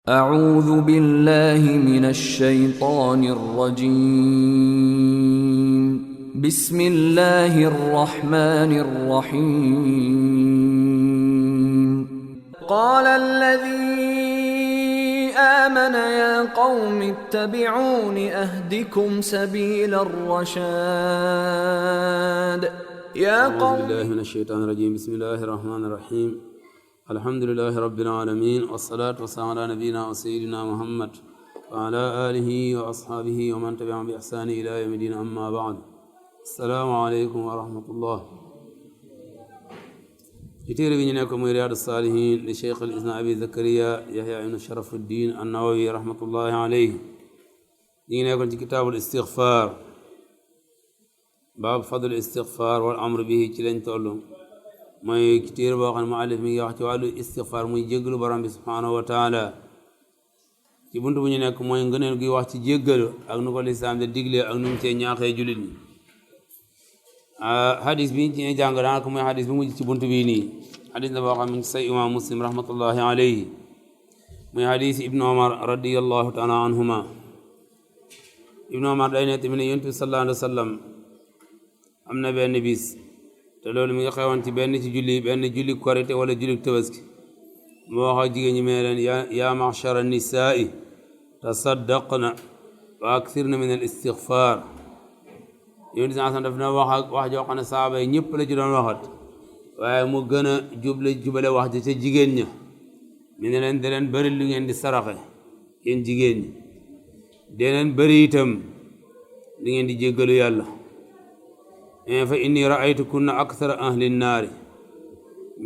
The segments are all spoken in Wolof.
أعوذ بالله من الشيطان الرجيم بسم الله الرحمن الرحيم قال الذي آمن يا قوم اتبعون أهدكم سبيل الرشاد يا قوم أعوذ بالله من الشيطان الرجيم بسم الله الرحمن الرحيم الحمد لله رب العالمين والصلاة والسلام على نبينا وسيدنا محمد وعلى آله وأصحابه ومن تبعهم بإحسان إلى يوم الدين أما بعد السلام عليكم ورحمة الله كتير بينكم رياض الصالحين لشيخ الإسلام أبي زكريا يحيى بن شرف الدين النووي رحمة الله عليه دينكم كتاب الاستغفار باب فضل الاستغفار والأمر به تلين تولم mooy ci téere boo xam ne muallif mi ngi wax ci wàllu istixfaar muy jéggalu borom bi subhaanahu wa taala ci buntu bu ñu nekk mooy ngëneel gi wax ci jéggalu ak nu ko lislaam de diglee ak nu mu cee ñaaxee jullit ñi hadis bi ci jàng daanaka mooy hadis bi mujj ci buntu bii nii hadis la boo xam ne say imam muslim rahmatullahi alayhi muy hadis ibnu omar radiyallahu taala anhuma ibnu omar day ne tamit ne yonent bi sallallahu alayhi wa sallam am na benn bis te loolu mi nga xewoon ci benn julli korite wala julli tabaski moo wax ak jigéen ñi mee leen yaa ma'shara nisaa'i tasaddaqna wa akthirna min al istighfar yonent bi daf na wax joo xam ne saaba yi ñëpp la ci doon waxat waaye mu gën a jubale wax ji ca jigéen ña mi ne leen da leen bëri lu ngeen di saraxe yéen jigéen ñi da leen bëri itam lu ngeen di jéggalu yàlla fa inni ra'aytukunna akthara ahli nnaari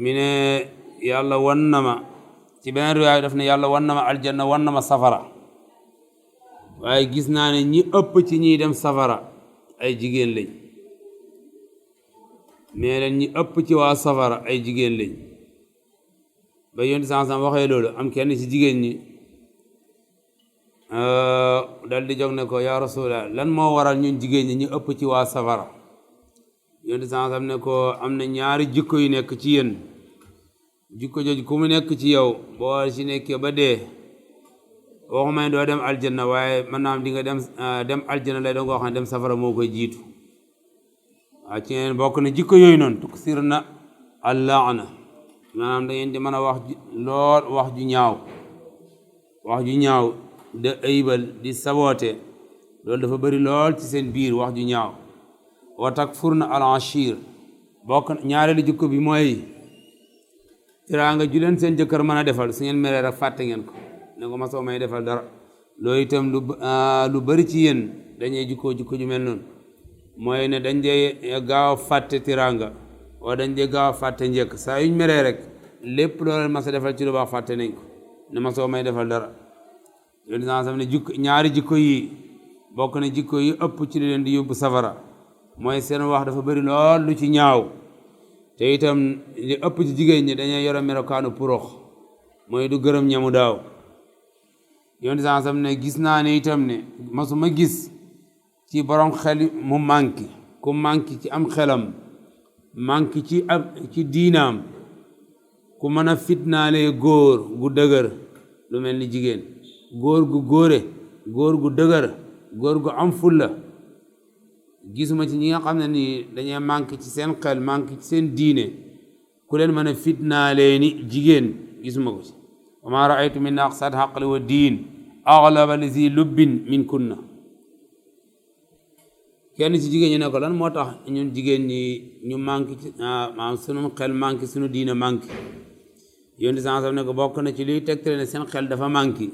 mi ne yàlla wan na ma ci beneen riwaaya daf ne yàlla wan na ma aljanna wan na ma safara waaye gis naa ne ñi ëpp ci ñiy dem safara ay jigéen lañ mais leen ñi ëpp ci waa safara ay jigéen lañ ba yonti sansam waxee loolu am kenn ci jigéen ñi dal di jóg ne ko yaa rasulallah lan moo waral ñun jigéen ñi ñu ëpp ci waa safara yonti sansam ne ko am na ñaari jikko yu nekk ci yéen jikko jooju ku mu nekk ci yow boo ci nekkee ba dee waxuma ne doo dem aljanna waaye mën naa am di nga dem aljanna lay doon koo xam ne dem safara moo koy jiitu waaw ci ngeen bokk na jikko yooyu noonu tuksir na allaana maanaam da ngeen di mën a wax lool wax ju ñaaw da aybal di saboote loolu dafa bëri lool ci seen biir wax ju ñaaw wa takfurna al ashir bokk ñaareelu jikko bi mooy teraanga ju leen seen jëkkër mën a defal su ngeen meree rek fàtte ngeen ko ne ko ma soo may defal dara loolu itam lu bëri ci yéen dañuy jikko ju mel noonu mooy ne dañ dee gaaw a fàtte teraanga wala dañ dee gaaw a fàtte njëkk saa yuñ meree rek lépp loolu ma sa defal ci lu baax fàtte nañ ko ne ma soo may defal dara loolu sax ne ñaari jikko yi bokk na jikko yi ëpp ci li leen di yóbbu safara mooy seen wax dafa bëri lool lu ci ñaaw te itam li ëpp ci jigéen ñi dañuy yore melokaanu purox mooy du gërëm ñamu daaw yonent sansam ne gis naa ne itam ne masuma gis ci borom xel mu manqué ku manqué ci am xelam manqué ci diinaam ku mën a fitnaalee góor gu dëgër lu mel ni jigéen góor gu góore góor gu dëgër góor gu am fulla gisuma ci ñi nga xam ne nii dañuy manqué ci seen xel manqué ci seen diine ku leen mën a fitnaalee ni jigéen gisuma ko ci wa ma raaytu min aqsad xaqli wa diin aglaba lizi lubbin min kunna kenn ci jigéen ñi ne ko lan moo tax ñun jigéen ñi ñu manqué ci maanaam sunu xel manqué sunu diine manqué yonti sansam ne ko bokk na ci liy tegtale ne seen xel dafa manqué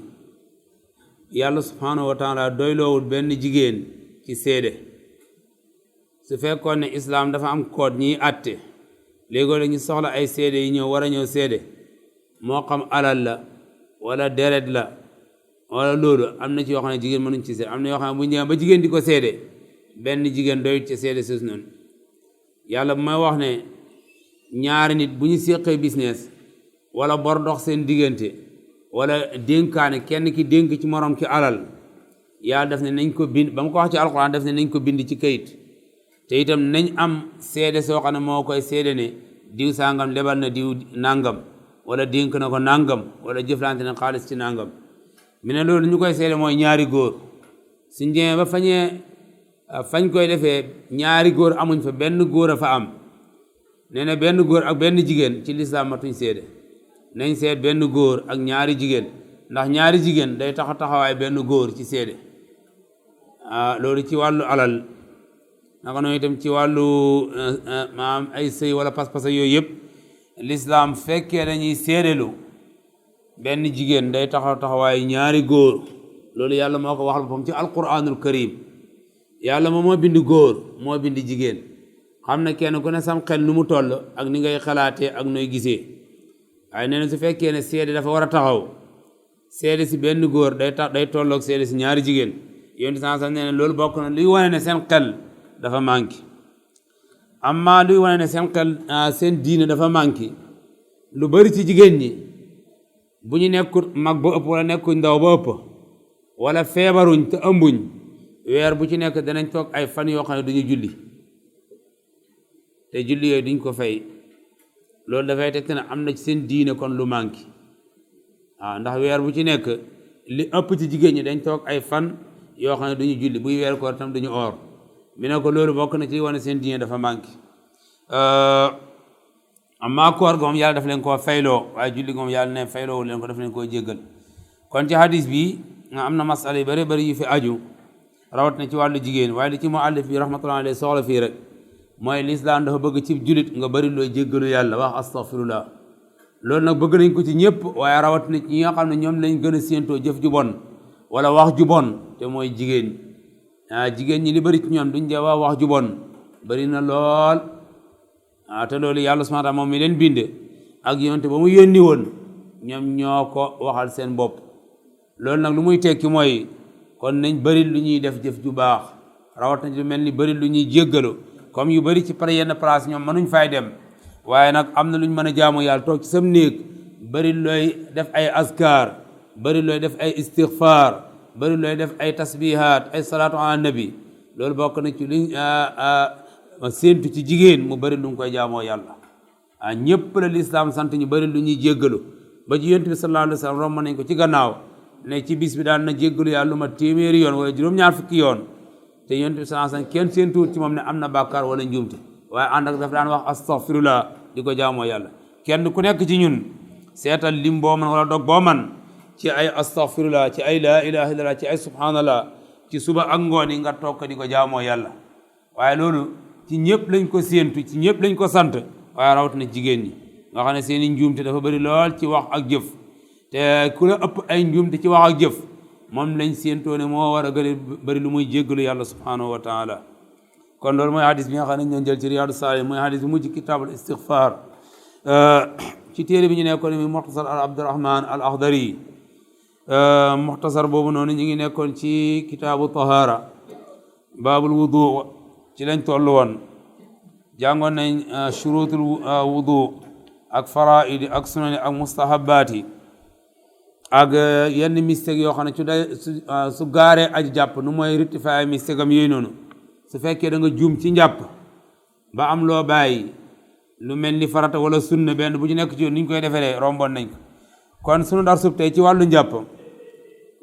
yàlla subhanahu wa taala doyloowul benn jigéen ci seede su fekkoon ne islaam dafa am code ñiy àtte léegoo la ñu soxla ay seede yi ñëw war a ñëw seede moo xam alal la wala deret la wala loolu am na ci yoo xam ne jigéen mënuñ ci seede am na yoo xam ne bu ñëwee ba jigéen di ko seede benn jigéen doyut ci seede sus noonu yàlla bu may wax ne ñaari nit bu ñu séqee business wala bor dox seen diggante wala dénkaane kenn ki dénk ci morom ki alal yàlla def ne nañ ko bind ba mu ko wax ci alxuraan def ne nañ ko bind ci kayit te itam nañ am seede soo xam ne moo koy seede ne diw sangam lebal na diw nangam wala dénk na ko nangam wala jëflante na xaalis ci nangam mi ne loolu ñu koy seede mooy ñaari góor suñ demee ba fañ koy defee ñaari góor amuñ fa benn góor a fa am nee na benn góor ak benn jigéen ci lislaam matuñ seede nañ seet benn góor ak ñaari jigéen ndax ñaari jigéen day taxawaay benn góor ci seede loolu ci wàllu alal naka noonu itam ci wàllu maam ay sëy wala pas-pas yooyu yëpp lislaam fekkee dañuy seedelu benn jigéen day taxawaay ñaari góor loolu yàlla moo ko waxal boppam ci alquranul karim yàlla moom moo bind góor moo bind jigéen xam na kenn ku ne sam xel nu mu toll ak ni ngay xalaatee ak nooy gisee waaye nee na su fekkee ne seede dafa war a taxaw seede si benn góor day tolloog seede si ñaari jigéen yonent saa sax nee na loolu bokk na luy wane ne seen xel dafa manqué amma luy wane ne seen xel seen diine dafa manqué lu bari ci jigéen ñi bu ñu nekkul mag ba ëpp wala nekkuñ ndaw ba ëpp wala feebaruñ te ëmbuñ weer bu ci nekk danañ toog ay fan yoo xam ne duñu julli te julli yooyu duñ ko fay loolu dafay tegte ne am na ci seen diine kon lu manqué ndax weer bu ci nekk li ëpp ci jigéen ñi dañ toog ay fan yoo xam ne duñu julli buy weer koor tam duñu oor mi ne ko loolu bokk na ci wane seen diine dafa manqué amma koor ga moom yàlla daf leen koo fayloo waaye julli ga moom yàlla ne fayloo leen ko daf leen koo jéggal kon ci hadis bi am na masala yu bëri bëri yu fi aju rawat na ci wàllu jigéen waaye li ci muallif bi rahmatullahi alayhi soxla fii rek mooy lislaam dafa bëgg ci julit nga bëri looy jéggalu yàlla wax astaghfirullah loolu nag bëgg nañ ko ci ñëpp waaye rawat na ci ñi nga xam ne ñoom lañ gën a séentoo jëf ju bon wala wax ju bon te mooy jigéen jigéen ñi li bëri ci ñoom duñ dee wax ju bon bëri na lool te loolu yàlla subhanahu wa ta'ala moom mi leen binde ak yonte ba mu yónni woon ñoom ñoo ko waxal seen bopp loolu nag lu muy tekki mooy kon nañ bëri lu ñuy def jëf ju baax rawat na lu mel ni bëri lu ñuy jéggalu comme yu bëri ci par yenn place ñoom mënuñ fay dem waaye nag am na lu ñu mën a jaamu yàlla toog ci sam néeg bëri looy def ay askar bëri looy def ay istighfar bëri looy def ay tasbihat ay salaatu ala nabi loolu bokk na ci liñ séentu ci jigéen mu bëri lu nga koy jaamoo yàlla ñëpp la lislaam sant ñu bëri lu ñuy jéggalu ba ci yonent bi sallallahu alayhi wa sallam romb nañ ko ci gannaaw ne ci bis bi daan na jéggalu yàlla lu ma téeméeri yoon wala juróom-ñaar fukki yoon te yonent bi sallallahu alayhi wa sallam kenn séentuwut ci moom ne am na bàkkaar wala njuumte waaye ànd ak daf daan wax astaghfirullah di ko jaamoo yàlla kenn ku nekk ci ñun seetal lim boo man wala dog boo man ci ay astaghfirullah ci ay laa ilaha illallah ci ay subhanallah ci suba ak ngoon yi nga toog di ko jaamoo yàlla waaye loolu ci ñëpp lañ ko séentu ci ñëpp lañ ko sant waaye rawatina jigéen ñi nga xam ne seen i njuumte dafa bëri lool ci wax ak jëf te ku la ëpp ay njuumte ci wax ak jëf moom lañ séentoo ne moo war a gën a bëri lu muy jéggalu yàlla subhanahu wa taala kon loolu mooy hadis bi nga xam ne ñoo jël ci Riyadu Saalihin mooy hadis bi mujj kitaabul istighfar ci téere bi ñu nekkoon mi muxtasar al Abdurahman al Akhdari muxtasar boobu noonu ñu ngi nekkoon ci kitaabu tahara baabul wudu ci lañ toll woon jàngoon nañ shurutul wudu ak faraidi ak sunani ak mustahabaati ak yenn mistake yoo xam ne su gaaree aji jàpp nu mooy rectifier mistake am yooyu noonu su fekkee da nga juum ci njàpp ba am loo bàyyi lu mel ni farata wala sunna benn bu ci nekk ci ni ñu koy deferee romboon nañ ko kon sunu dar sub tey ci wàllu njàpp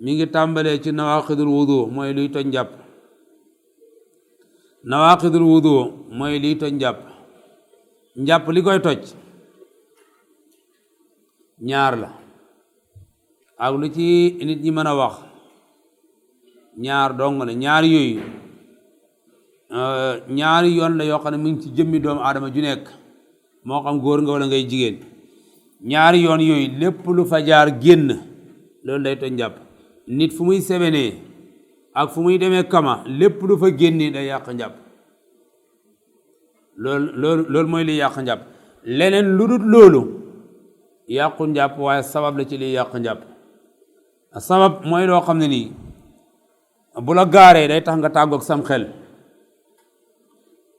mi ngi tàmbalee ci nawaqidul wudu mooy luy toj njàpp nawaqidul wudu mooy liy toj njàpp li koy toj ñaar la ak lu ci nit ñi mën a wax ñaar dong la ñaar yooyu ñaari yoon la yoo xam ne mu ngi ci jëmmi doomu aadama ju nekk moo xam góor nga wala ngay jigéen ñaari yoon yooyu lépp lu fa jaar génn loolu day toj njàpp nit fu muy sebenee ak fu muy demee kama lépp lu fa génnee day yàq njàpp loolu mooy liy yàq njàpp leneen lu dul loolu yàqu njàpp waaye sabab la ci liy yàq njàpp sabab mooy loo xam ne nii bu la gaaree day tax nga tàggoog sam xel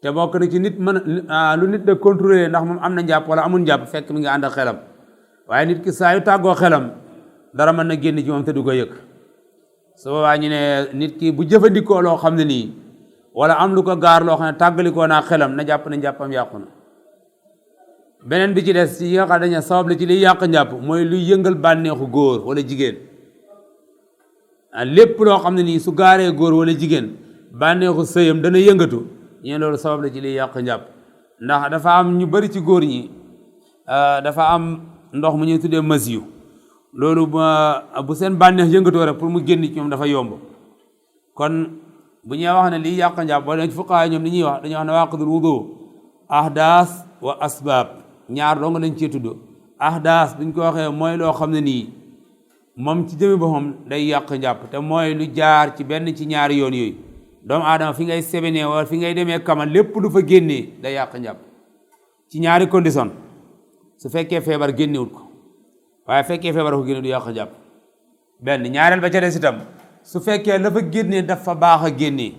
te bokk na ci nit mën lu nit de contrôler ndax moom am na njàpp wala amul njàpp fekk mi ngi ànd ak xelam waaye nit ki saa yu tàggoo xelam dara mën na génn ci moom te du ko yëg su boobaa ñu ne nit ki bu jëfandikoo loo xam ne nii wala am lu ko gaar loo xam ne tàggalikoo naa xelam na jàpp ne njàppam yàqu na beneen bi ci des ci yi nga xam dañu sabab la ci liy yàq njàpp mooy luy yëngal bànneexu góor wala jigéen lépp loo xam ne nii su gaaree góor wala jigéen bànneexu sëyam dana yëngatu ñeen loolu sabab la ci liy yàq njàpp ndax dafa am ñu bari ci góor ñi dafa am ndox mu ñuy tuddee masiyu loolu bu seen bànneex yëngatoo rek pour mu génn ci ñoom dafa yomb kon bu ñuy wax ne liy yàq njàpp wala ci fuqahaa ñoom li ñuy wax dañuy wax ne waaqidul wudu ahdaas wa asbaab ñaar dong lañ cee tudd ahdaas buñ ko waxee mooy loo xam ne nii moom ci jëmi boppam day yàq njàpp te mooy lu jaar ci benn ci ñaari yoon yooyu doomu aadama fi ngay sebenee wala fi ngay demee kamal lépp lu fa génnee day yàq njàpp ci ñaari condition su fekkee feebar génnewut ko waaye fekkee feebar ko génne du yàq njàpp benn ñaareel ba ca des itam su fekkee la fa génnee dafa baax a génnee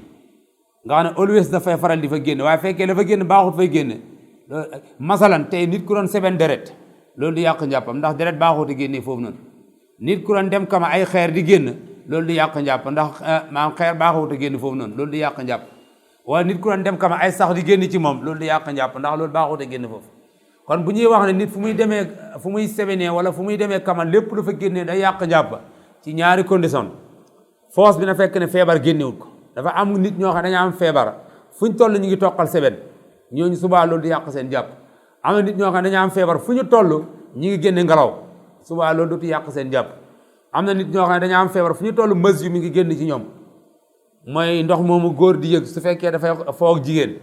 nga xam ne always dafay faral di fa génne waaye fekkee la fa génne baaxut fay génne masalan tey nit ku doon seben deret loolu du yàq njàppam ndax deret baaxut a génnee foofu noonu nit ku doon dem kama ay xeer di génn loolu du yàq njàpp ndax maanaam xeer baaxut a génn foofu noonu loolu du yàq njàpp wala nit ku doon dem kama ay sax di génn ci moom loolu du yàq njàpp ndax loolu baaxut a génn foofu kon bu ñuy wax ne nit fu muy sebenee wala fu muy demee kama lépp lu fa génnee day yàq njàpp ci ñaari condition force bi na fekk ne feebar génnewut ko dafa am nit ñoo xam ne dañu am feebar fu ñu toll ñu ngi toqal seben ñooñu subaa loolu di yàq seen jàpp am na nit ñoo xam ne dañu am feebar fu ñu toll ñu ngi génne ngelaw subaa loolu dootu yàq seen jàpp am na nit ñoo xam ne dañu am feebar fu ñu toll mës yu mi ngi génn ci ñoom mooy ndox moomu góor di yëg su fekkee dafay foog jigéen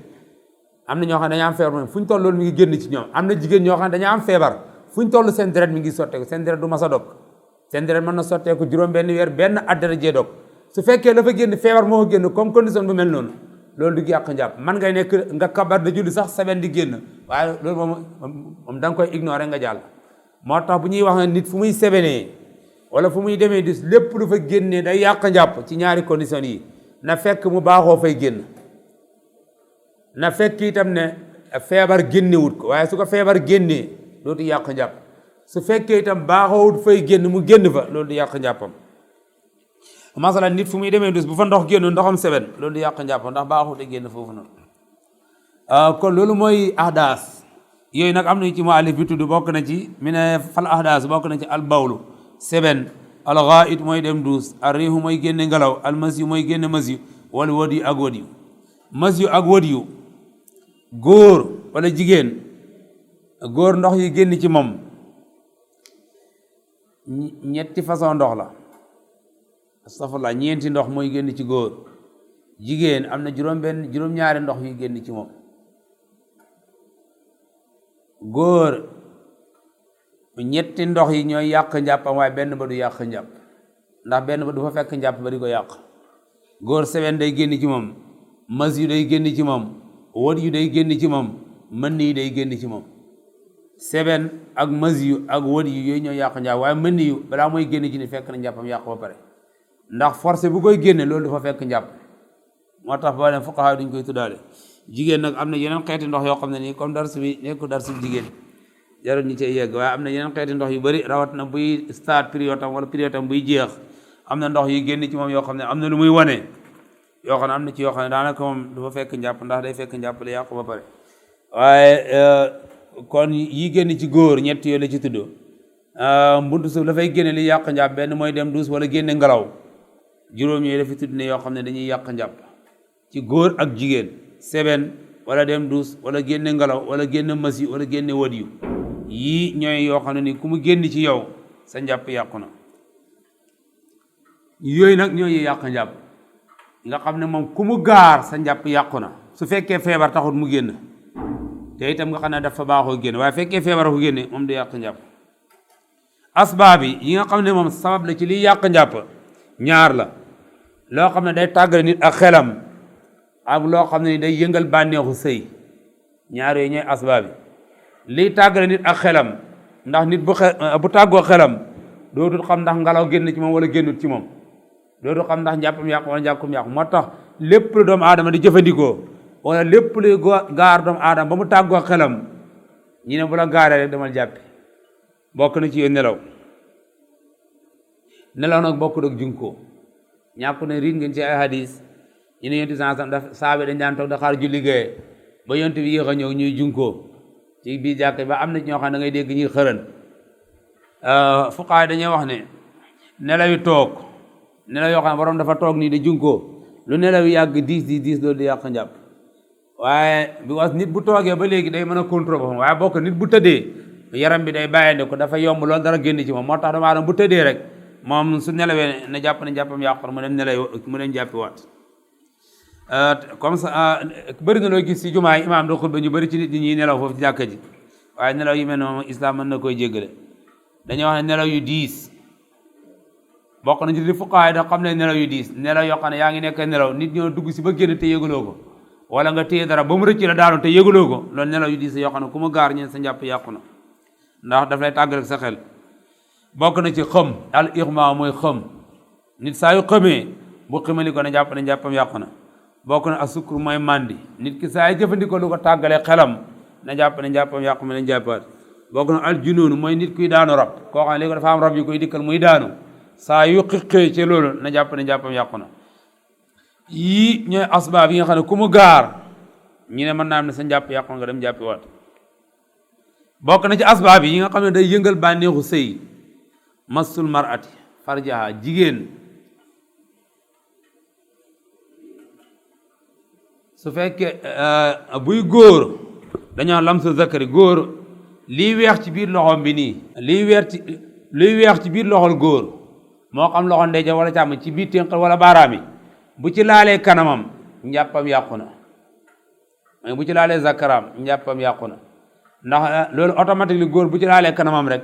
am na ñoo xam ne dañu am feebar moom fu ñu toll loolu mi ngi génn ci ñoom am na jigéen ñoo xam ne dañu am feebar fu ñu toll seen deret mi ngi sotteeku seen deret du mas a dog seen deret mën na sotteeku juróom benn weer benn at deret jee dog su fekkee dafa génn feebar moo ko génn comme condition bu mel noonu loolu du yàq njàpp man ngay nekk nga kabar da julli sax seben di génn waaye loolu moom da nga koy ignorer nga jàll moo tax bu ñuy wax ne nit fu muy sebenee wala fu muy demee dis lépp lu fa génnee day yàq njàpp ci ñaari condition yi na fekk mu baaxoo fay génn na fekk itam ne feebar génnewut ko waaye su ko feebar génnee dootu yàq njàpp su fekkee itam baaxoowut fay génn mu génn fa loolu du yàq njàppam masala nit fu muy demee dus bu fa ndox génn ndoxam seben loolu du yàq njàppam ndax baaxut a génn foofu noonu kon loolu mooy ahdaas yooyu nag am na ci muallif bi tudd bokk na ci mi ne fal ahdaas bokk na ci al bawlu seben al ghaid mooy dem duus al riihu mooy génne ngelaw al masyu mooy génne masyu wal wadiyu ak wadiyu masyu ak wadiyu góor wala jigéen góor ndox yi génn ci moom ñetti façon ndox la astafurlah ñeenti ndox mooy génn ci góor jigéen am na juróom-ñaari ndox yu génn ci moom góor ñetti ndox yi ñooy yàq njàppam waaye benn ba du yàq njàpp ndax benn ba du fa fekk njàpp ba di ko yàq góor seben day génn ci moom mas yu day génn ci moom wot yu day génn ci moom mën yi day génn ci moom seben ak mas yu ak wot yu yooyu ñooy yàq njàpp waaye mën yu balaa mooy génn ci ni fekk na njàppam yàq ba pare ndax forcé bu koy génne loolu dafa fekk njàpp moo tax boo dem fuqahaa duñ koy tuddaale jigéen nag am na yeneen xeeti ndox yoo xam ne nii comme dars bi nekku dars bi jigéen jarul ñu cay yegg waaye am na yeneen xeeti ndox yu bëri rawat na buy stade période wala période buy jeex am na ndox yu génn ci moom yoo xam ne am na lu muy wane yoo xam ne am na ci yoo xam ne daanaka moom dafa fekk njàpp ndax day fekk njàpp la yàqu ba pare waaye kon yi génn ci góor ñett yooyu la ci tudd mbuntu suuf dafay génne li yàq njàpp benn mooy dem duus wala génne ngelaw juróom yooyu dafa tudd ne yoo xam ne dañuy yàq njàpp ci góor ak jigéen seben wala dem duus wala génne ngelaw wala génne masi wala génne wadiyu yii ñooy yoo xam ne ni ku mu génn ci yow sa njàpp yàqu na yooyu nag ñooy yàq njàpp nga xam ne moom ku mu gaar sa njàpp yàqu na su fekkee feebar taxut mu génn te itam nga xam ne dafa baaxoo génn waaye fekkee feebar ko génne moom du yàq njàpp asbaab yi nga xam ne moom sabab la ci liy yàq njàpp ñaar la loo xam ne day tàggale nit ak xelam ak loo xam ne ni day yëngal bànneexu sëy ñaar yooyu ñooy asbaab yi liy tàggale nit ak xelam ndax nit bu tàggoo xelam dootul xam ndax ngelaw génn ci moom wala génnut ci moom dootul xam ndax njàppam yàqu wala njàppam yàqu moo tax lépp lu doomu aadama di jëfandikoo wala lépp luy gaar doomu aadama ba mu tàggoo xelam ñu ne bu la gaaree rek demal jàppi bokk na ci yooyu nelaw nag bokkul ak junkoo ñàkku ne riit ngeen ci ay hadis ñu ne yonti sansam daf saabe dañ daan toog da xaar julli gaye ba yonti bi yéex a ñëw ñuy junkoo ci biir jàkk ba am na ñoo xam ne da ngay dégg ñuy xërën fuqaay dañuy wax ne nelawi toog nelaw yoo xam ne borom dafa toog nii di junkoo lu nelaw yàgg diis loolu di yàq njàpp waaye bi was nit bu toogee ba léegi day mën a contrôle boppam waaye bokk nit bu tëddee yaram bi day bàyyende ko dafa yomb loolu dara génn ci moom moo tax doomu aadama bu tëddee rek moom su nelawee na jàpp ne njàppam yàqu mu dem nelaw mu dem jàppi waat comme ça bëri na loo gis ci jumaa yi imaam do xutba ñu bëri ci nit ñi ñuy nelaw foofu ci jàkka ji waaye nelaw yu mel ne moom islam mën na koy jéggale dañuy wax ne nelaw yu diis bokk na ci li fuqahaa yi da xam ne nelaw yu diis nelaw yoo xam ne yaa ngi nekk nelaw nit ñoo dugg si ba génn te yëgaloo ko wala nga téye dara ba mu rëcc la daanu te yëgaloo ko loolu nelaw yu diis yoo xam ne ku mu gaar ñeen sa njàpp yàqu na ndax daf lay tàggal ak sa xel bokk na ci xëm al ixma mooy xëm nit saa yu xëmee bu ximali ko ne jàpp ne njàppam yàqu na bokk na ak sukkur mooy mandi nit ki saa yu jëfandikoo lu ko tàggalee xelam na jàpp ne njàppam yàqu ma leen jàppaat bokk na al junoonu mooy nit kuy daanu rab koo xam ne léegi dafa am rab yu koy dikkal muy daanu saa yu xiqee ci loolu na jàpp ne njàppam yàqu na yii ñooy asbaab yi nga xam ne ku mu gaar ñu ne mën naa am ne sa njàpp yàqu nga dem jàppi waat bokk na ci asbaab yi nga xam ne day yëngal bànneexu sëy massul marati farjaha jigéen su fekkee buy góor dañoo lamsu zakari góor lii weex ci biir loxoom bi nii liy weex ci biir loxol góor moo xam loxo ndeyjoor wala càmm ci biir ténqal wala baaraam yi bu ci laalee kanamam njàppam yàqu na mais bu ci laalee zakaraam njàppam yàqu na ndax loolu automatique li góor bu ci laalee kanamam rek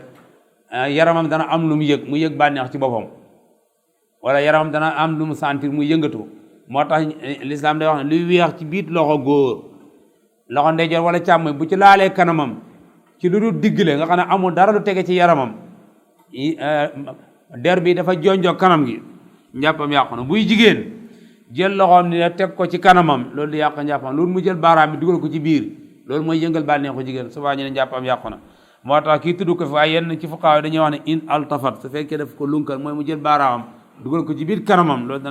yaramam dana am lu mu yëg bànneex ci boppam wala yaramam dana am lu mu sentir muy yëngatu moo tax l'islam day wax ne luy weex ci biir loxo góor loxo ndeyjoor wala càmm bu ci laalee kanamam ci lu dul diggle nga xam ne amul dara lu tege ci yaramam der bi dafa jonjoo kanam gi njàppam yàqu na buy jigéen jël loxoom ni teg ko ci kanamam loolu di yàq njàppam loolu mu jël baaraam bi dugal ko ci biir loolu mooy yëngal bànneexu jigéen subaa ñu ne njàppam yàqu na moo tax kii tudd ko fi waaye yenn ci fuqaaw dañuy wax ne in altafat su fekkee daf ko lunkal mooy mu jël baaraamam dugal ko ci biir kanamam loolu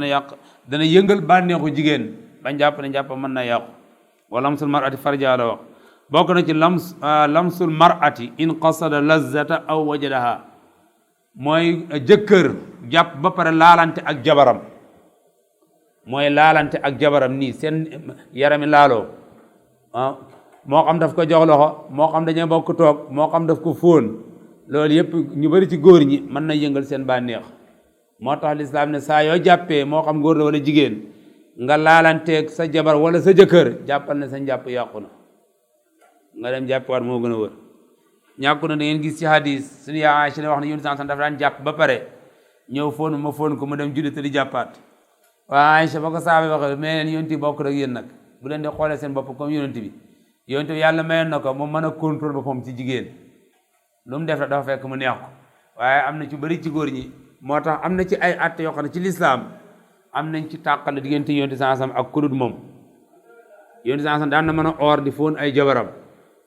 dana yëngal bànneexu jigéen bañ jàpp ne njàppam mën na yàqu wa lamsul mar'ati farja la wax bokk na ci lamsul mar'ati in qasada lazzata aw wajadaha mooy jëkkër jàpp ba pare laalante ak jabaram nii seen yarami laaloo moo xam daf ko jox loxo moo xam dañoo bokk toog moo xam daf ko fóon loolu yëpp ñu bari ci góor ñi mën na yëngal seen bànneex moo tax lislaam ne saa yoo jàppee moo xam góor la wala jigéen nga laalanteeg sa jabar wala sa jëkkër jàppal ne sa njàpp yàqu na nga dem jàppiwaat moo gën a wër ñàkku na da ngeen gis ci hadis suñu yaa Aïcha ne wax ne yonent dafa daan jàpp ba pare ñëw fóon ma fóon ko mu dem julli te di jàppaat waaye Aïcha ba ko saaba waxe mais leen yonent bi bokk rek yéen nag bu leen di xoolee seen bopp comme yonent bi yonent bi yàlla mayoon na ko moom mën a contrôle boppam ci jigéen lu mu def rek dafa fekk mu neex ko waaye am na ci bëri ci góor ñi moo tax am na ci ay atte yoo xam ne ci lislaam am nañ ci tàqale diggante yonent sansam ak kudut moom yonent sansam daan na mën a oor di fóon ay jabaram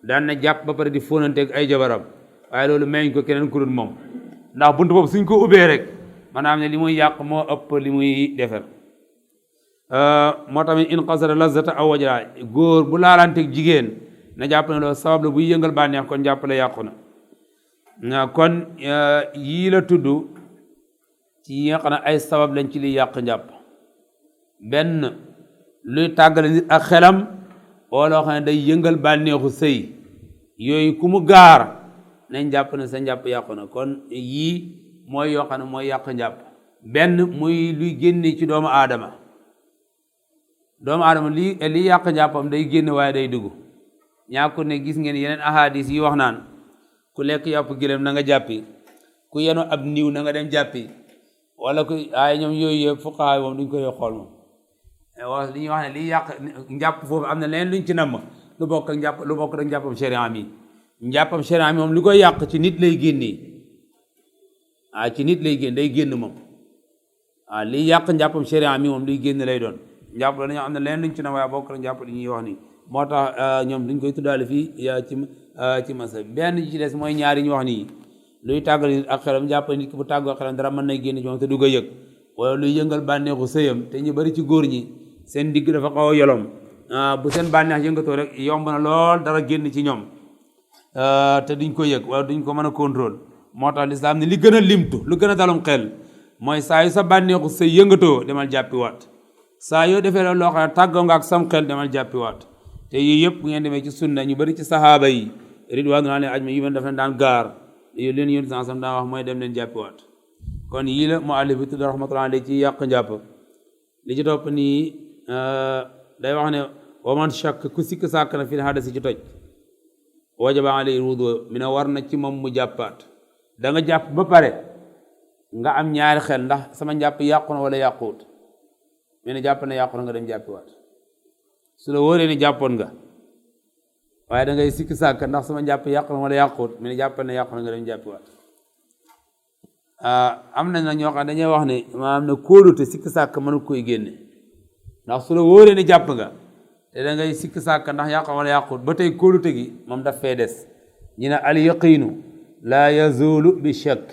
daan na jàpp ba pare di fóonanteeg ay jabaram waaye loolu mayuñ ko keneen kudut moom ndax buntu boobu suñ ko ubbee rek maanaam ne li muy yàq moo ëpp li muy defar moo tamit in qasada lazata aw wajra góor bu laalanteeg jigéen na jàpp ne loolu sabab la buy yëngal bànneex kon jàpp la yàqu na kon yii la tudd ci yi nga xam ne ay sabab lañ ci li yàq njàpp benn luy tàggale nit ak xelam wala loo xam ne day yëngal bànneexu sëy yooyu ku mu gaar nañ jàpp ne sa njàpp yàqu na kon yii mooy yoo xam ne mooy yàq njàpp benn muy luy génne ci doomu aadama li yàq njàppam day génn waaye day dugg ñàkku ne gis ngeen yeneen ahadis yi wax naan ku lekk yàpp gëléem na nga jàppi ku yenu ab niiw na nga dem jàppi wala ku ay ñoom yooyu yëpp fuqahaa moom duñ koy xool moom wax li ñuy wax ne liy yàq njàpp foofu am na leen luñ ci namm lu bokk ak njàppam sharia mi njàppam sharia mi moom li koy yàq ci nit lay génnee ci nit lay génn day génn moom liy yàq njàppam sharia mi moom luy génn lay doon njàpp la dañoo am na leen luñ ci namm waaye bokk ak njàpp li ñuy wax nii moo tax ñoom duñ koy tuddaale fii ci masa benn ci des mooy ñaari ñu wax nii luy tàggal nit ak xelam jàpp nit ki bu tàggoo xelam dara mën nay génn ci moom te du ko yëg wala luy yëngal bànneexu sëyam te ñu bari ci góor ñi seen digg dafa xaw a yolom bu seen bànneex yëngatoo rek yomb na lool dara génn ci ñoom te duñ ko yëg wala duñ ko mën a contrôle moo tax lislaam ne li gën a limtu lu gën a dalum xel mooy saa yu sa bànneexu sa yëngatoo demal jàppiwaat saa yoo defee la loo xam ne tàggoo nga ak sam xel demal jàppiwaat te yii yëpp bu ngeen demee ci sunna ñu bëri ci sahaaba yi ridwanullahi alayhim ajmaïn daf leen daan gaar yooyu leen yéen sansam daan wax mooy dem leen jàppiwaat kon yii la muallif bi tudd rahmatullahi alayhi ci yàq njàpp li ci topp nii day wax ne wa man shakk ku sikk sàkk na fi hadasi ci toj wajaba alayhi wudu mi ne war na ci moom mu jàppaat da nga jàpp ba pare nga am ñaari xel ndax sama njàpp yàqu na wala yàquwut mi ne jàpp na yàqu na nga dem jàppiwaat su la wóoree ne jàppoon nga waaye da ngay sikk sàkk ndax sama njàpp yàqu na wala yàquwut mi ne jàpp na yàqu na nga dem jàppiwaat am nañ nag ñoo xam dañuy wax ne maanaam ne kóolute sikk sàkk mënu koy génne ndax su la wóoree ne jàpp nga te da ngay sikk sàkk ndax yàqu wala yàquwut ba tey kóolute gi moom daf fee des ñu ne al yaqiinu laa yazulu bi shakk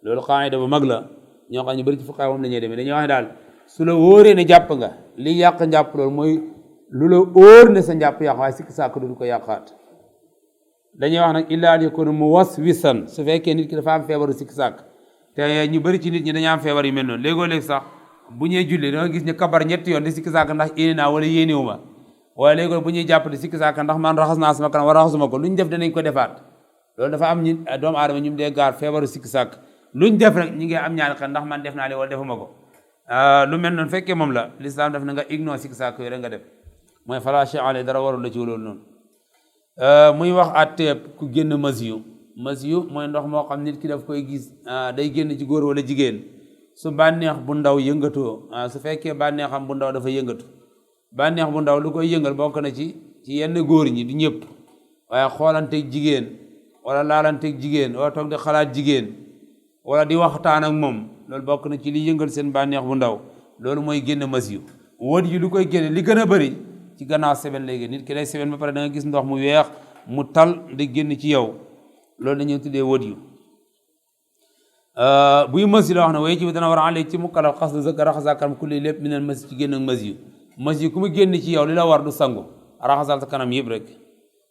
loolu qaida bu mag la ñoo xam ñu bëri ci fuqahaa moom la ñuy demee dañuy wax ne daal su la wóoree ne jàpp nga li yàq njàpp loolu mooy lu la óor ne sa njàpp yàq waaye sikk sàkk du ko yàqaat dañuy wax nag illaa an yakuna muwaswisan su fekkee nit ki dafa am feebaru sikk sàkk te ñu bëri ci nit ñi dañu am feebar yu mel noonu léegoo-léeg sax bu ñuy julli da nga gis ñu kabar ñetti yoon di sikk sàkk ndax yéene naa wala yéenewu ma waaye léegoo bu ñuy jàpp di sikk sàkk ndax man raxas naa sama kanam wala raxasuma ko lu ñu def danañ ko defaat loolu dafa am ñi doomu aadama ñu mu dee gaar feebaru sikk sàkk lu ñu def rek ñi ngi am ñaari xel ndax man def naa li wala defuma ko lu mel noonu fekkee moom la lislaam def na nga ignore sikk sàkk yooyu rek nga def mooy fala shay ale dara warul la ci loolu noonu muy wax atteeb ku génn masiyu mooy ndox moo xam nit ki daf koy gis day génn ci góor wala jigéen su bànneex bu ndaw yëngatoo su fekkee bànneexam bu ndaw dafa yëngatu bànneex bu ndaw lu koy yëngal bokk na ci yenn góor ñi du ñëpp waaye xoolanteeg jigéen wala laalanteeg jigéen wala toog di xalaat jigéen wala di waxtaan ak moom loolu bokk na ci li yëngal seen bànneex bu ndaw loolu mooy génn masiyu wët yi lu koy génne li gën a bëri ci gannaaw seben léegi nit ki lay seben ba pare da nga gis ndox mu weex mu tal di génn ci yow loolu dañuy tuddee wët yu buy masi la wax ne way ci bi dana war a àle ci mukkalaf xas la raxasakam kulli lépp mineen masi ci génn ak masi yu ku mu génn ci yow li la war du sangu raxasal sa kanam yëpp rek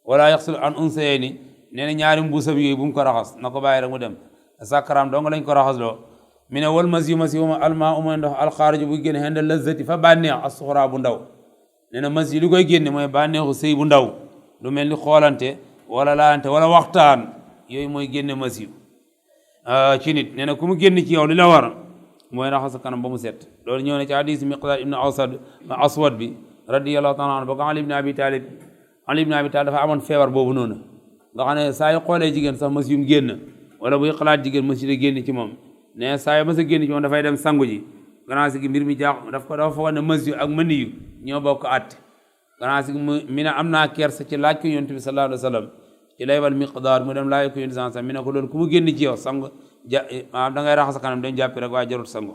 wala yaxsul an unsayee ni nee na ñaari mbuusam yooyu bu mu ko raxas na ko bàyyi rek mu dem sakaram dong lañ ko raxas loo mi ne wal masi yu ma alma umay ndox alxaariju bu génne xenda lazati fa bànneex asuxra bu ndaw nee na masi lu koy génne mooy bànneexu sëy bu ndaw lu mel ni xoolante wala laalante wala waxtaan yooyu mooy génne masiyu ci nit nee na ku mu génn ci yow li la war mooy raxas sa kanam ba mu set loolu ñëw na ci hadis miqdaad ibn aswad bi radiyallahu taala anhu ba ko Ali ibn Abi Talib dafa amoon feebar boobu noonu nga xam ne saa yu xoolee jigéen sax masiyu mu génn wala buy xalaat jigéen masiyu da génn ci moom ne saa yu mas a génn ci moom dafay dem sangu ji gannaaw si gi mbir mi dafa foog ne masiyu ak maniyu ñoo bokk àtte gannaaw si gi mi ne am naa kersa ci laaj ko yonent bi sallallahu alayhi wa sallam ci laybal miqdaar mu dem laaj ko yonent bi mi ne ko loolu ku mu génn ci yow sangu da ngay raxas sa kanam dem jàppi rek waaye jarut sangu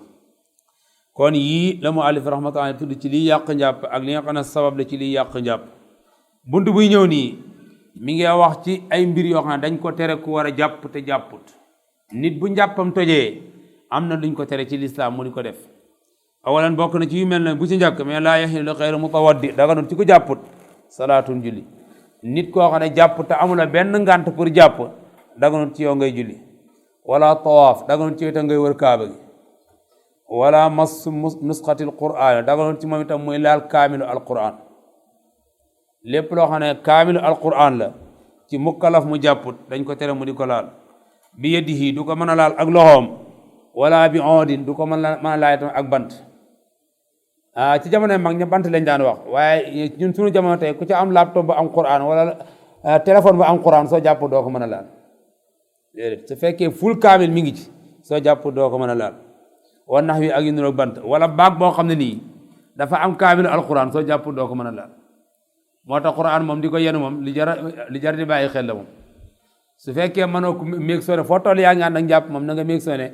kon yii la mu alif rahmatullahi tudd ci liy yàq njàpp ak li nga xam ne sabab la ci liy yàq njàpp bunt buy ñëw nii mi ngi wax ci ay mbir yoo xam ne dañ ko tere ku war a jàpp te jàpput nit bu njàppam tojee am na duñ ko tere ci lislaam mu di ko def awalan bokk na ci yu mel ne bu ci njëkk mais laa yaxilu xayru mutawaddi daganut ci ku jàpput salaatun julli nit koo xam ne jàpp te amula benn ngànt pour jàpp daganut ci yow ngay julli wala tawaaf daganut ci yow itam ngay wër kaaba gi wala mas nusxatil qur'an daganut ci moom itam muy laal kaamilu alquran lépp loo xam ne kaamilu alquran la ci mukkalaf mu jàpput dañ ko tere mu di ko laal bi yadihi du ko mën a laal ak loxoom wala bi oodin du ko mën a laal itam ak bant ci jamono mag ña bant lañ daan wax waaye ñun suñu jamono tey ku ci am laptop bu am quran wala téléphone bu am quran soo jàpp doo ko mën a laal déedéet su fekkee full kaamil mi ngi ci soo jàpp doo ko mën a laal wa nax wi ak yu niroog bant wala baag boo xam ne nii dafa am kaamilu alquran soo jàpp doo ko mën a laal moo tax quran moom di ko yenu moom li jar di bàyyi xel la moom su fekkee mënoo ko méeg soo ne foo toll yaa ngi ànd ak njàpp moom na nga méeg soo ne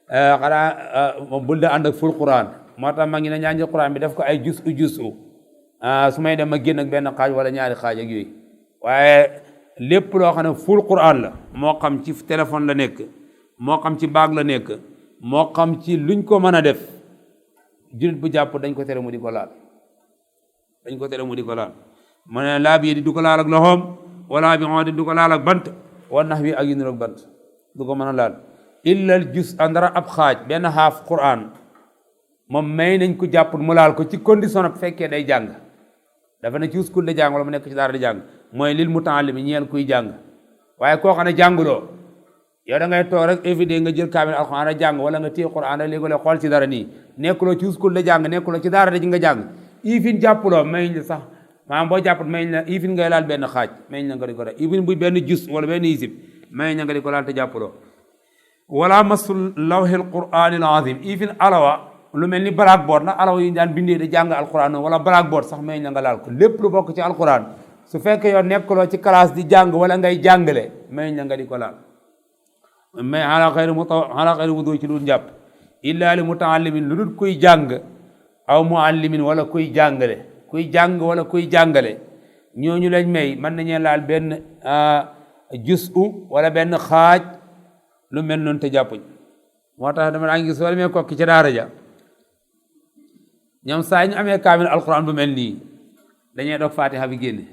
xanaa moom bul da ànd ak full quran moo tax ma ngi ne ñaanji quran bi def ko ay jus su may dem ma génn ak benn xaaj wala ñaari xaaj ak yooyu waaye lépp loo xam ne full quran la moo xam ci téléphone la nekk moo xam ci baag la nekk moo xam ci luñ ko mën a def jullit bu jàpp dañ ko tere mu di ko laal mu ne laa bi di du ko laal ak loxoom wala bi moo di du ko laal ak bant wa nax wi ak yu niroog bant du ko mën a laal illal jus andara ab xaaj benn xaaf Qur'an moom may nañ ko jàpp mu laal ko ci condition bu fekkee day jàng dafa ne ci school di jàng wala mu nekk ci daara di jàng mooy lil mutaallim ñeel kuy jàng waaye koo xam ne jànguloo yow da ngay toog rek éviter nga jël kaamil alxuraan a jàng wala nga téye Qur'an a léegi la xool ci dara nii nekkuloo ci school di jàng nekkuloo ci daara di nga jàng ifin jàppuloo may la sax maanaam boo jàpput may la ifin ngay laal benn xaaj may la nga di ko def ifin bu benn jus wala benn isib may la nga di ko laal te jàppuloo wala masul lawhil qur'anil azim ifin alawa lu mel ni blackboard ndax alawa yi daan bindee di jàng alquran wala blackboard sax may la nga laal ko lépp lu bokk ci alquran su fekkee yow nekkuloo ci classe di jàng wala ngay jàngale may la nga di ko laal mais ala xayri wudu ci lu njàpp illa li mutaallimin lu dul kuy jàng aw muallimin wala kuy jàngale kuy jàng wala kuy jàngale ñooñu lañ may mën nañu laal benn jusu wala benn xaaj lu mel noonu te jàppuñ moo tax dama daa ngi gis soo demee kokki ci daara ja ñoom saa ñu amee kaamil alquran bu mel nii dañuy dog fatiha bi génne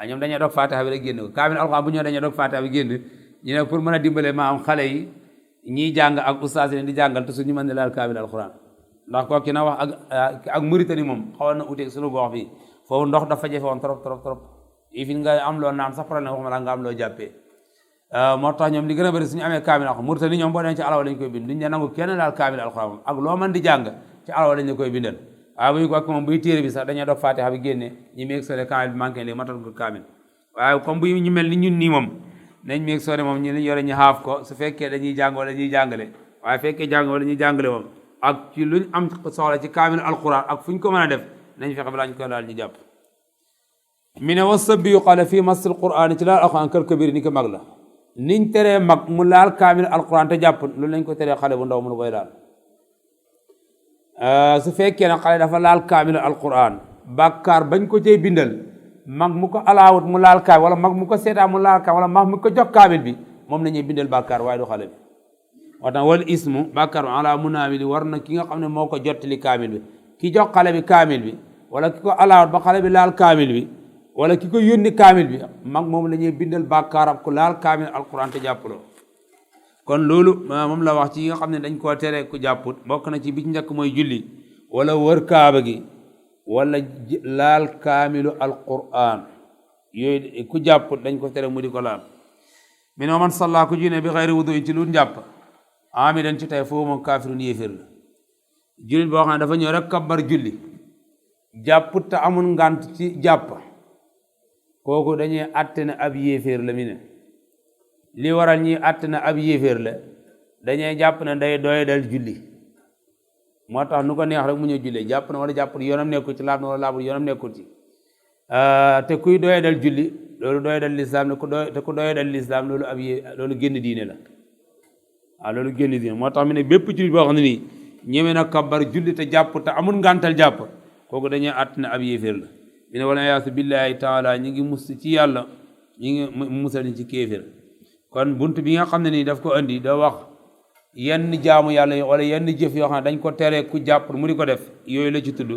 ñoom dañuy dog fatiha bi rek génne ko kaamil alquran bu ñëw dañuy dog fatiha bi génne ñu ne pour mën a dimbale ma am xale yi ñiy jàng ak ustaas yi di jàngal te su ñu mën ne laal kaamil alquran ndax kokki na wax ak Mauritanie moom xawoon na uteeg suñu gox bi foofu ndox dafa jafe woon trop i fi nga am loo naan sax problème waxuma la nga am loo jàppee moo tax ñoom li gën a bëri suñu amee kaamil alxuraan Mauritanie ñoom boo demee ci alawa lañ koy bind duñ ne nangu kenn laal kaamil alxuraan moom ak loo mën di jàng ci alawa lañ la koy bindal waaye bu ñu ko ak moom buy téere bi sax dañuy dog fatiha bi génne ñi meeg sole kaamil bi manqué léegi matal ko kaamil waaye comme bu ñu mel ni ñun nii moom nañ meeg sole moom ñu yore ñu xaaf ko su fekkee dañuy jàng wala ñuy jàngale waaye fekkee jàng wala ñuy jàngale moom ak ci luñ am soxla ci kaamil alxuraan ak fu ñu ko mën a def nañ fexe balaa ñu ko laal ñu jàpp mi ne wasabi yuqaale fii masl qur'aan ci laal alxuraan kal kabir ni ko mag la niñ teree mag mu laal kaamil alquran te jàpp loolu lañ ko teree xale bu ndaw mu koy laal su fekkee ne xale dafa laal kaamil alquran bàkkaar bañ ko cay bindal mag mu ko alaawut mu laal kaamil wala mag mu ko seetaan mu laal kaamil wala mag mu ko jox kaamil bi moom la ñuy bindal bàkkaar waaye du xale bi moo tax wal ismu bàkkaar ala munaawili war na ki nga xam ne moo ko jottali kaamil bi ki jox xale bi kaamil bi wala ki ko alaawut ba xale bi laal kaamil bi wala ki ko yónni kaamil bi mag moom la ñuy bindal bàkkaarab ku laal kaamil alquran te jàppuloo kon loolu moom la wax ci yi nga xam ne dañ koo tere ku jàpput bokk na ci bi ci njëkk mooy julli wala wër kaaba gi wala laal kaamilu alquran yooyu ku jàpput dañ ko tere mu di ko laal mi ne man salla ku junne bi xayri wudu ci lu njàpp ami den ci tey foofu moom kaafirun yéefér la jullit boo xam ne dafa ñëw rek kabbar julli jàpput te amul ngant ci jàpp kooku dañuy àtte ne ab yéeféer la mi ne li waral ñuy àtte ne ab yéeféer la dañuy jàpp ne day doy dal julli moo tax nu ko neex rek mu ñëw julli jàpp na wala jàpp yoonam nekkul ci laab na wala laabul yoonam nekkul ci te kuy doy dal julli loolu doy dal lislaam te ku doy dal lislaam loolu ab loolu génn diine la waaw loolu génn diine moo tax mu ne bépp julli boo xam ne nii ñeme na kabbar julli te jàpp te amul ngàntal jàpp kooku dañuy àtte ne ab yéeféer la mi ne wala yaasu billahi taala ñi ngi mus ci yàlla ñi ngi musal ci kéefér kon bunt bi nga xam ne nii daf ko andi da wax yenn jaamu yàlla yi wala yenn jëf yoo xam ne dañ ko tere ku jàpp mu di ko def yooyu la ci tudd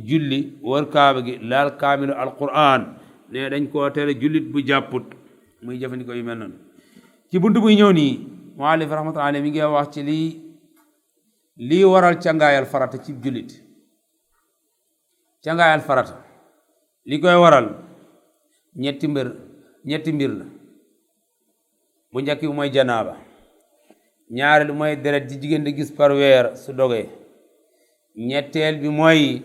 julli wër kaaba gi laal kaamilu alquran ne dañ koo tere jullit bu jàpput muy jëfandikoo yu mel noonu ci bunt buy ñëw nii muallif rahmatullahi alayhi mi ngi wax ci lii waral cangaayal farata ci jullit cangaayal farata li koy waral ñetti mbir la bu njëkk bi mooy janaaba ñaareel bi mooy deret ji jigéen di gis par weer su dogee ñetteel bi mooy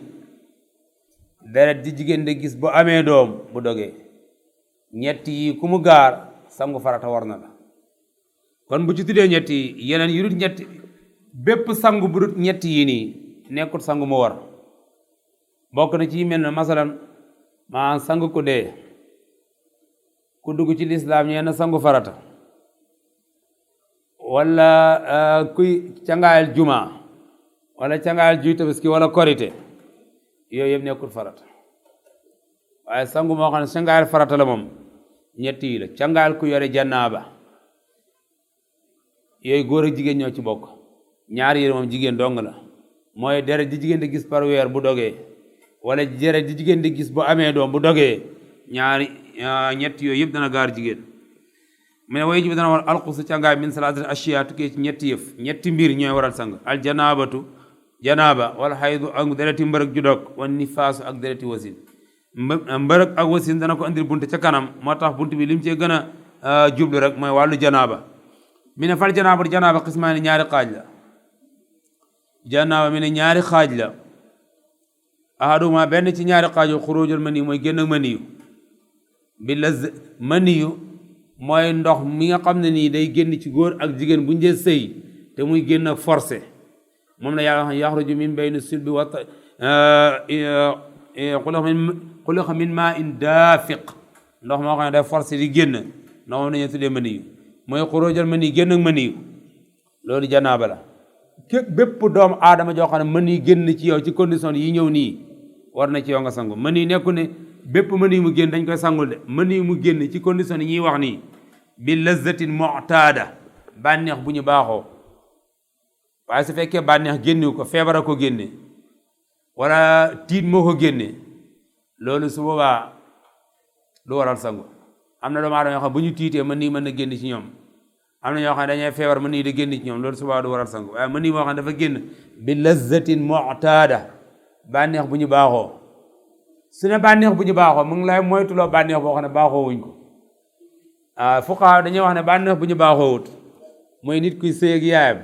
deret ji jigéen di gis bu amee doom bu dogee ñetti yi ku mu gaar sangu farata war na la kon bu ci tuddee ñetti yi yeneen yu dul ñetti bépp sangu bu dul ñetti yi nii nekkul sangu mu war bokk na ci mel ne masalan maa sangu ku dee ku dugg ci lislaam ñeena sangu farata wala kuy cangaayal juma wala cangaayal juy tabaski wala korite yooyu yëpp nekkul farata waaye sangu moo xam ne cangaayal farata la moom ñett yi la cangaayal ku yore janaaba yooyu góor ak jigéen ñoo ci bokk ñaari yi moom jigéen dong la mooy deret di jigéen di gis par weer bu dogee wala deret di jigéen di gis bu amee doom bu dogee ñaari ñett yooyu yëpp dana gaar jigéen mu ne way ji bi dana war alxusu càngaay min salaasati ashiyaa tukkee ci ñetti yëf ñetti mbir ñooy waral sang al janaabatu janaaba wala xaydu ak dereti mbërëg ju dog wan nifaasu ak dereti wasin mbërëg ak wasin dana ko andil bunt ca kanam moo tax bunt bi lim cee gën a jublu rek mooy wàllu janaaba mi ne fal janaaba xismaani ñaari xaaj la janaaba mi ne ñaari xaaj la ahaduma benn ci ñaari xaaju xuruujul maniyu mooy génn maniyu bi laz maniyu mooy ndox mi nga xam ne nii day génn ci góor ak jigéen bu njee sëy te muy génn ak forcé moom la yàlla wax yaxruju min bayni sulbi wa xuliqa min maa in daafiq ndox moo xam ne day forcé di génn ndox moom nañu tuddee maniyu mooy xuruujal maniyu génn ak maniyu loolu janaaba la bépp doomu aadama joo xam ne maniyu génn ci yow ci condition yi ñëw nii war na ci yow nga sangu maniyu nekku ne bépp maniyu mu génn dañ koy sangul de maniyu mu génn ci condition yi ñuy wax nii bi lazzatin mu'taada bànneex bu ñu baaxoo waaye su fekkee bànneex génnewu ko feebar a ko génne wala tiit moo ko génne loolu su boobaa lu waral sangu am na doomu aadama yoo xam bu ñu tiitee maniyu mën na génn ci ñoom am na ñoo xam ne dañuy feebar maniyu di génn ci ñoom loolu su boobaa du waral sangu waaye maniyu moo xam ne dafa génn bi lazzatin mu'taada bànneex bu ñu baaxoo su ne bànneex bu ñu baaxoo mu ngi lay moytuloo bànneex boo xam ne baaxoo wuñ ko fuqahaa dañuy wax ne bànneex bu ñu baaxoo wut mooy nit kuy sëy ak yaayam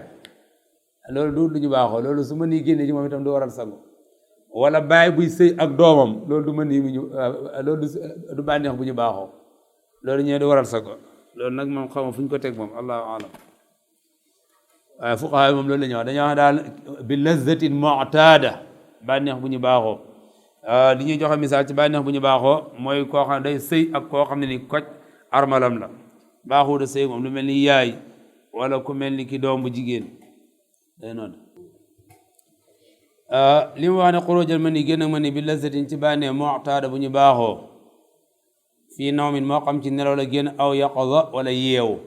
loolu du lu ñu baaxoo loolu su ma nii génnee ci moom itam du waral sangu wala baay buy sëy ak doomam loolu du ma nii loolu du bànneex bu ñu baaxoo loolu ñee du waral sangu loolu nag moom xaw ma fu ñu ko teg moom allahu alam waaye fuqahaa moom loolu la ñuy wax dañuy wax daal bi lazzatin mu'taada bànneex bu ñu baaxoo li ñuy joxe misaal ci bànneex bu ñu baaxoo mooy koo xam ne day sëy ak koo xam ne ni koj armalam la baaxu da sëy moom lu mel ni yaay wala ku mel ni ki doom bu jigéen day noonu li mu wax ne xuruujal mani génn ak mani bi lazzatin ci bànneex mu'taada bu ñu baaxoo fii nawmin moo xam ci nelaw la génn aw yaqaza wala yeewu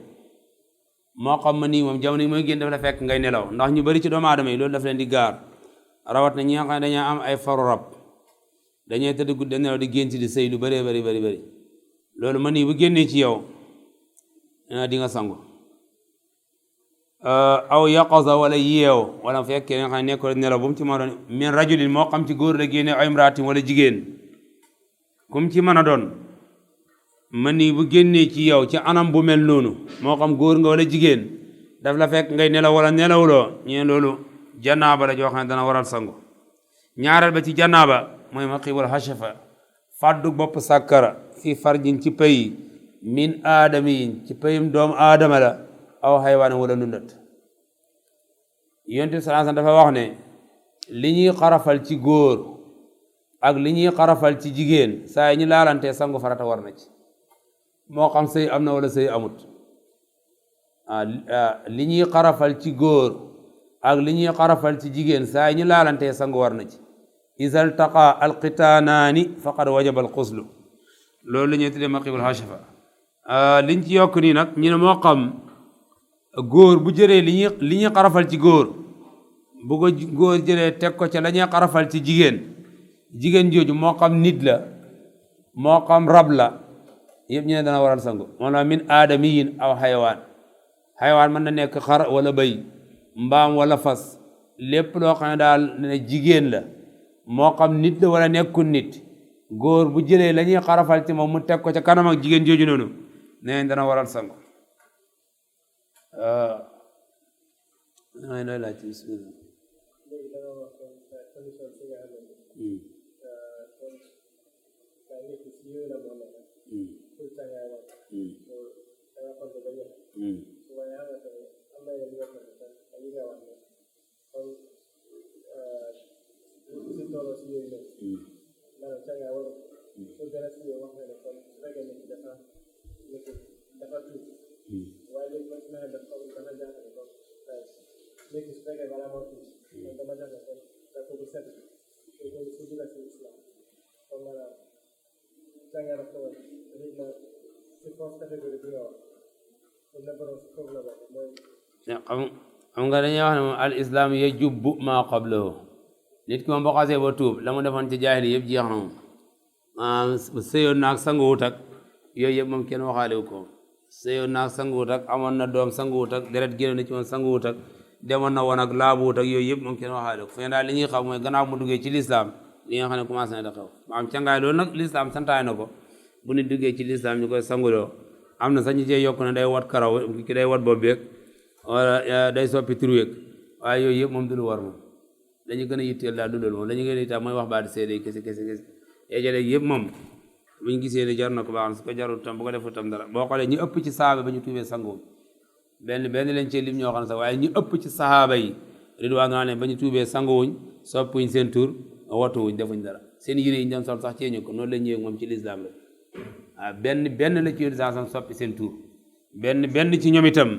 moo xam mani moom jamono yi mooy génn daf la fekk ngay nelaw ndax ñu bari ci doomu aadama yi loolu daf leen di gaar rawat na ñi nga xam ne dañoo am ay faru rab dañuy tëdd guddi nelaw di génn ci di sëy lu bëree bëri loolu mani bu génnee ci yow di nga sangu aw yaqaza wala yeew wala fekkee nga xam ne nekko nelaw bu mu ci mën a doon min rajulin moo xam ci góor la génne ay imraatin wala jigéen kum ci mën a doon mani bu génnee ci yow ci anam bu mel noonu moo xam góor nga wala jigéen daf la fekk ngay nelaw wala nelawuloo ñeen loolu janaaba la joo xam ne dana waral sangu ñaareel ba ci janaaba mooy ma xiiwal hashafa fàddu bopp sàkkara fi farjin ci pay min aadamiyin ci payum doomu aadama la aw xaywaan wala nundat yonent bi sallallahu alayhi wasallam dafa wax ne li ñuy xarafal ci góor ak li ñuy xarafal ci jigéen saa yi ñu laalantee sangu farata war na ci moo xam sëy am na wala sëy amut li ñuy xarafal ci góor ak li ñuy xarafal ci jigéen saa yi ñu laalantee sangu war na ci isal taqa alqitaanaani faqad wajaba alxuslu loolu la ñuy tuddee maqibul hashafa liñ ci yokk nii nag ñu ne moo xam góor bu jëlee li ñuy xarafal ci góor bu ko góor jëlee teg ko ca la ñuy xarafal ci jigéen jooju moo xam nit la moo xam rab la yëpp ñu ne dana waral sangu moo la min aadamiyin aw xayawaan mën na nekk xar wala bëy mbaam wala fas lépp loo xam ne daal ne jigéen la moo xam nit la wala nekkul nit góor bu jëlee la ñuy xarafal ci moom mu teg ko ca kanam ak jigéen jooju noonu nee dana waral sangu looy laaj ci bismillah xam nga dañuy wax ne moom al islam yajubbu maa qablahu nit ki moom boo xasee ba tuub la mu defoon ci jaahili yëpp jeex na moom sëyoon naag sangu wut ak yooyu yëpp moom kenn waxaale wu ko sëyoon naag sanguwut ak amoon na doom sanguwut ak deret génn na ci moom sanguwut ak demoon na woon ak laabuwut ak yooyu yëpp moom kenn waxaale ko fee daal li ñuy xam mooy gannaaw mu duggee ci lislaam li nga xam ne commencé na da xew maam cangaay loolu nag lislaam santaay na ko bu ñu duggee ci lislaam ñu koy sanguloo am na sax ñu cee yokk ne day wat karaw ki day wat bopp beeg wala day soppi turweeg waaye yooyu yëpp moom du lu war moom dañu gën a yitteel daal du loolu moom dañu gën a yitteel mooy wax baati seede kese eejale yëpp moom buñ gisee ne jar na ko baax na su ko jarul tam bu ko defut tam dara boo xoolee ñu ëpp ci sahaaba ba ñu tuubee sanguwuñ benn leen cee lim ñoo xam ne sax waaye ñu ëpp ci sahaaba yi ridwaanullah ba ñu tuubee sanguwuñ soppuñ seen tur watuwuñ defuñ dara seen yére yi ñu doon sol sax ceeñu ko noonu la ñëwee moom ci lislaam la waaw benn la ci utilisation soppi seen tur benn ci ñoom itam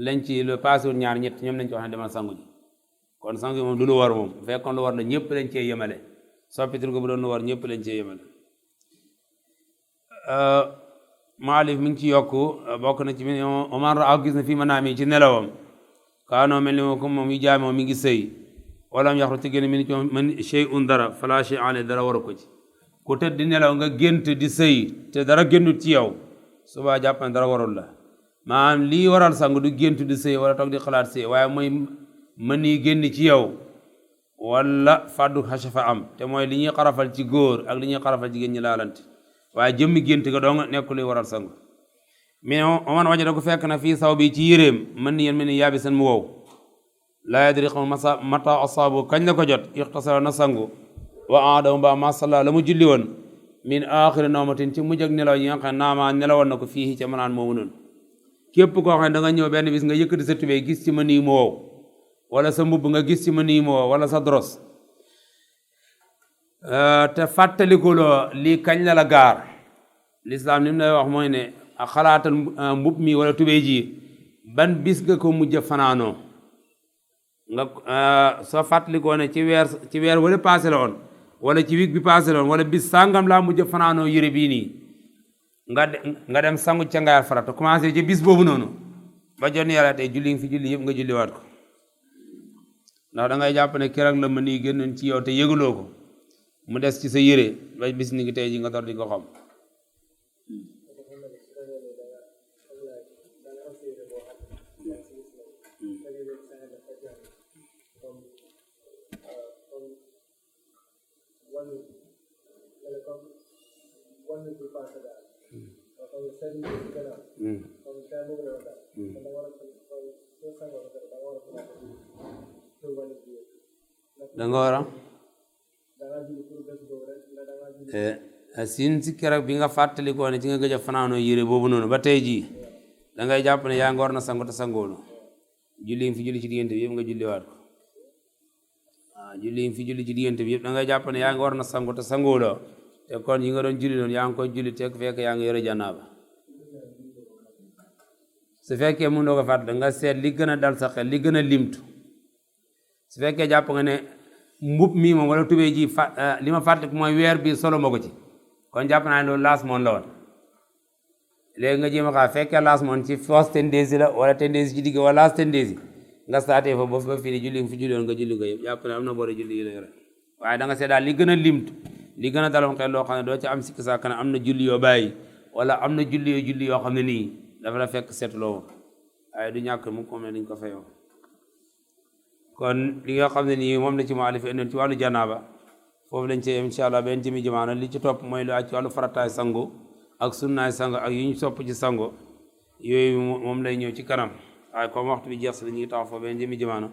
lañ ci lu passé ñaar ñett ñoom lañ ci wax ne demal sangu ji kon sangu ji moom du lu war moom bu fekkoon lu war la ñëpp lañ cee yemale soppi tur ko bu doon lu war ñëpp lañ cee yemale maalif mi ngi ci yokku bokk na ci Omar ra gis na fii manaami ci nelawam kaanoo mel ni ko moom yu jaay moom mi ngi sëy wala mu yaxru te génn mi ni ci moom man shay'un dara fala shay ale dara waru ko ci ku tëdd di nelaw nga gént di sëy te dara génnut ci yow suba jàpp ne dara warul la maanaam lii waral sang du gént di sëy wala toog di xalaat sëy waaye mooy mën yi génn ci yow wala fàddu xasafa am te mooy li ñuy xarafal ci góor ak li ñuy xarafal jigéen ñi laalante waaye jëmmi gént ga doo nga nekk luy waral sang mais oman waja da ko fekk na fii saw bi ci yéreem mën ni yéen mel ni yaabi seen mu wow laa yadri xam mata asaabu kañ la ko jot ixtasara na sangu wa aadamu ba masalla la mu julli woon min axiri nawmatin ci mujj ak nelaw yi nga xam ne naama nelawoon na ko fii ca manaan moomu noonu képp koo xam ne da nga ñëw benn bis nga yëkkati sa tubéy gis ci ma nii mu wow wala sa mbubb nga gis ci ma nii mu wow wala sa dros te fàttalikuloo lii kañ la gaar lislaam li mu lay wax mooy ne a xalaatal mbub mi wala tubéy ji ban bis nga ko mujj fanaanoo nga soo fàttalikoo ne ci weer wala passé la woon wala ci week bi passé la woon wala bis sàngam laa mujj fanaanoo yëre bii nii nga dem sangu ca ngaayal farata commencé ci bis boobu noonu ba jon yàlla tey julli nga fi julli yëpp nga julliwaat ko ndax da ngay jàpp ne keroog la mën yi génnoon ci yow te yëguloo ko mu des ci sa yére ba bis ni ngi tey ji nga door di ko xam da nga war a sin si keroog bi nga fàttalikoo ne ci nga gëj a fanaanoo yére boobu noonu ba tey jii da ngay jàpp ne yaa nga war na sangu te sangoolu julli nga fi julli ci diggante bi yëpp nga julliwaat ko waaw julli nga fi julli ci diggante bi yëpp da ngay jàpp ne yaa nga war na sangu te sangooloo te kon yi nga doon julli noonu yaa ngi koy julli te fekk yaa ngi yore janaaba su fekkee mun doo ko fàttali nga seet li gën a dal sa xel li gën a limtu su fekkee jàpp nga ne mbub mii moom wala tubéy ji li ma fàttali mooy weer bi solo ma ko ci kon jàpp naa ne loolu laas moon la woon léegi nga jéem a xaar fekkee laas moon ci foos tendeesi la wala tendeesi ci digg wala laas tendeesi nga saatee fa ba fii di julli nga fi julli woon nga julli ko yëpp jàpp ne am na boori julli yi la yore waaye da nga seet daal li gën a limtu li gën a daloon xel loo xam ne doo ci am sikki sàkk ne am na julli yoo bàyyi wala am na julli yoo xam ne nii dafa la fekk seetloo waaye du ñàkk mu ko ne dañ ko fayoo kon li nga xam ne nii moom la ci muallif indi ci wàllu janaaba foofu lañ ci incha allah benn jëmi jamaano li ci topp mooy lu aj ci wàllu farataay sangu ak sunnaay sangu ak yu ñu sopp ci sangu yooyu moom lay ñëw ci kanam waaye comme waxtu bi jeex si la ñuy tax foofu benn jëmi jamaano